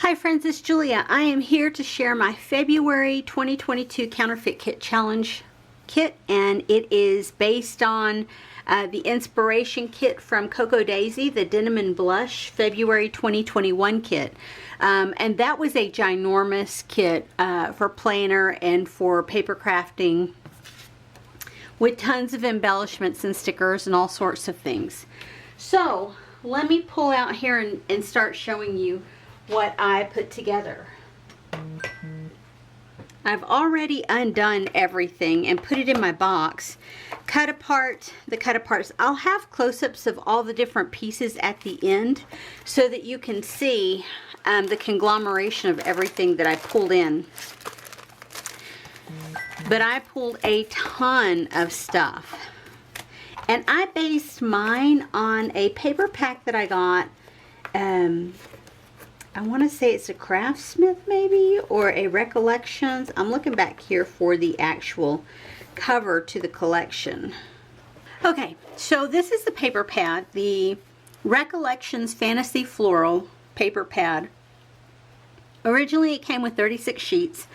Hi friends, it's Julia. I am here to share my February 2022 Counterfeit Kit Challenge kit, and it is based on the inspiration kit from Cocoa Daisy, the Denim and Blush February 2021 kit. And that was a ginormous kit for planner and for paper crafting with tons of embellishments and stickers and all sorts of things. So let me pull out here and start showing you what I put together. I've already undone everything and put it in my box. Cut apart the cut aparts. I'll have close-ups of all the different pieces at the end so that you can see the conglomeration of everything that I pulled in. But I pulled a ton of stuff. And I based mine on a paper pack that I got. I want to say it's a Craftsmith maybe, or a Recollections. I'm looking back here for the actual cover to the collection. Okay, so this is the paper pad, the Recollections Fantasy Floral paper pad. Originally it came with 36 sheets,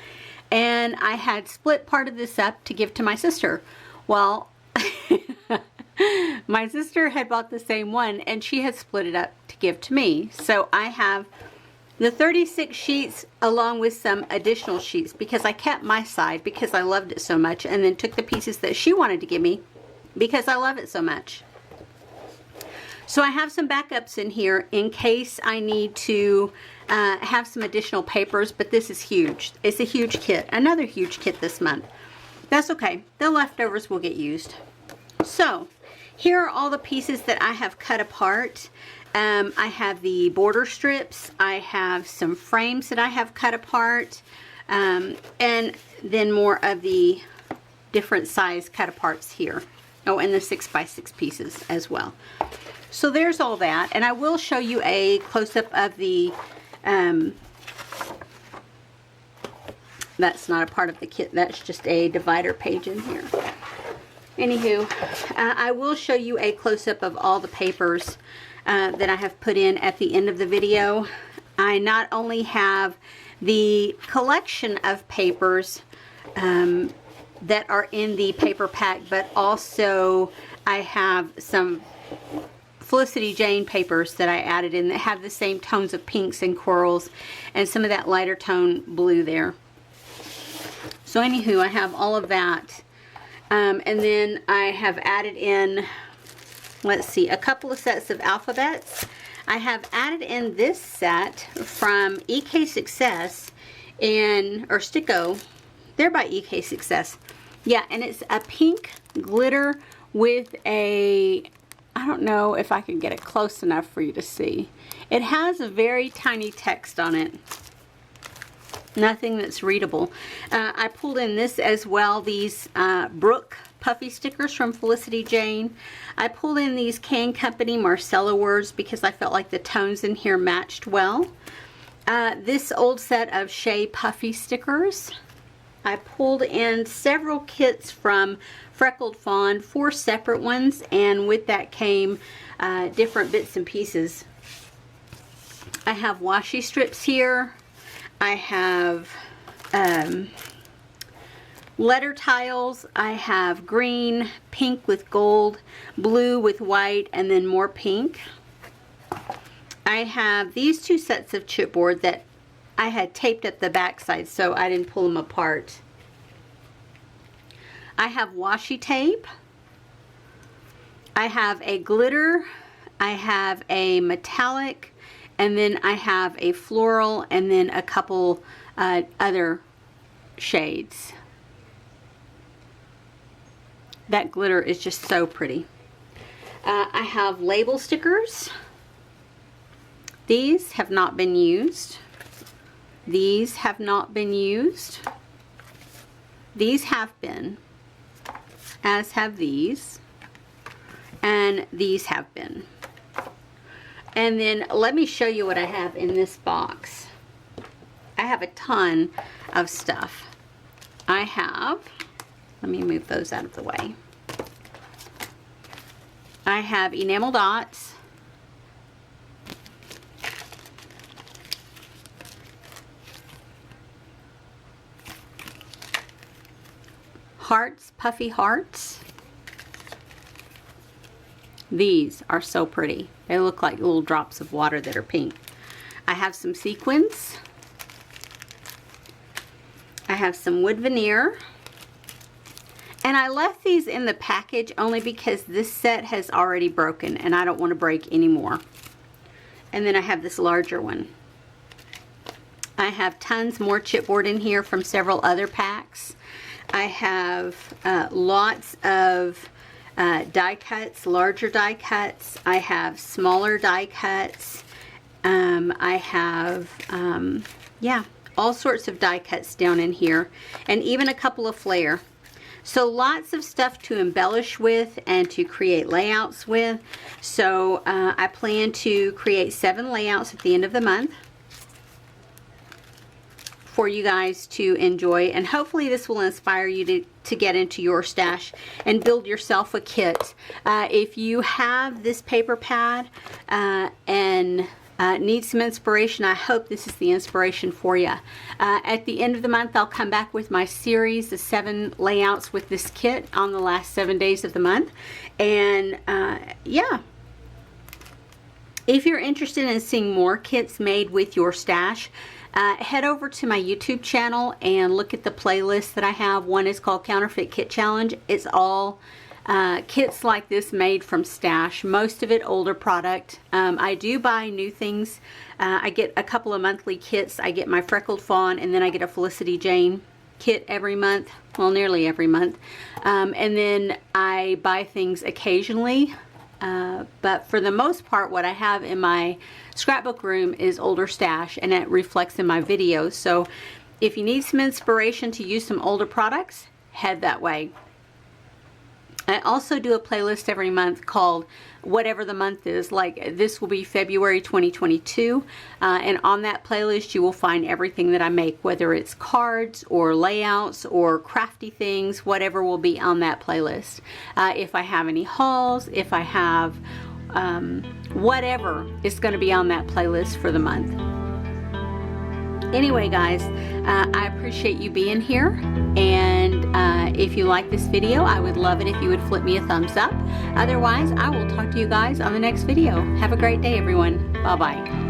and I had split part of this up to give to my sister. Well, my sister had bought the same one, and she had split it up to give to me. So I have the 36 sheets along with some additional sheets because I kept my side because I loved it so much, and then took the pieces that she wanted to give me because I love it so much. So I have some backups in here in case I need to have some additional papers, but this is huge. It's a huge kit. Another huge kit this month. That's okay. The leftovers will get used. So here are all the pieces that I have cut apart. I have the border strips, I have some frames that I have cut apart, and then more of the different size cut aparts here. Oh, and the 6x6 pieces as well. So there's all that, and I will show you a close-up of the, that's not a part of the kit, that's just a divider page in here. Anywho, I will show you a close-up of all the papers that I have put in at the end of the video. I not only have the collection of papers that are in the paper pack, but also I have some Felicity Jane papers that I added in that have the same tones of pinks and corals and some of that lighter tone blue there. So anywho, I have all of that. And then I have added in, let's see, a couple of sets of alphabets. I have added in this set from EK Success or Sticko. They're by EK Success. Yeah, and it's a pink glitter with a, I don't know if I can get it close enough for you to see. It has a very tiny text on it. Nothing that's readable. I pulled in this as well, these Brook puffy stickers from Felicity Jane. I pulled in these Can Company Marcella words because I felt like the tones in here matched well. This old set of Shea puffy stickers. I pulled in several kits from Freckled Fawn, 4 separate ones, and with that came different bits and pieces. I have washi strips here. I have letter tiles. I have green, pink with gold, blue with white, and then more pink. I have these 2 sets of chipboard that I had taped at the back side so I didn't pull them apart. I have washi tape. I have a glitter. I have a metallic. And then I have a floral, and then a couple other shades. That glitter is just so pretty. I have label stickers. These have not been used. These have not been used. These have been, as have these. And these have been. And then let me show you what I have in this box. I have a ton of stuff. I have, let me move those out of the way. I have enamel dots. hearts, puffy hearts. These are so pretty. They look like little drops of water that are pink. I have some sequins. I have some wood veneer. And I left these in the package only because this set has already broken and I don't want to break anymore. And then I have this larger one. I have tons more chipboard in here from several other packs. I have lots of die cuts, larger die cuts. I have smaller die cuts. I have, yeah, all sorts of die cuts down in here, and even a couple of flare. So lots of stuff to embellish with and to create layouts with. So I plan to create 7 layouts at the end of the month for you guys to enjoy, and hopefully this will inspire you to get into your stash and build yourself a kit. If you have this paper pad and need some inspiration, I hope this is the inspiration for you. At the end of the month, I'll come back with my series, the 7 layouts with this kit on the last 7 days of the month. And yeah, if you're interested in seeing more kits made with your stash, head over to my YouTube channel and look at the playlist that I have. One is called Counterfeit Kit Challenge. It's all kits like this made from stash, most of it older product. I do buy new things. I get a couple of monthly kits. I get my Freckled Fawn, and then I get a Felicity Jane kit every month, well, nearly every month. And then I buy things occasionally, but for the most part, what I have in my scrapbook room is older stash, and it reflects in my videos. So if you need some inspiration to use some older products, head that way. I also do a playlist every month called whatever the month is. Like this will be February 2022, and on that playlist you will find everything that I make, whether it's cards or layouts or crafty things, whatever will be on that playlist. If I have any hauls, if I have whatever is going to be on that playlist for the month. Anyway, guys, I appreciate you being here, and if you like this video, I would love it if you would flip me a thumbs up. Otherwise, I will talk to you guys on the next video. Have a great day, everyone. Bye-bye.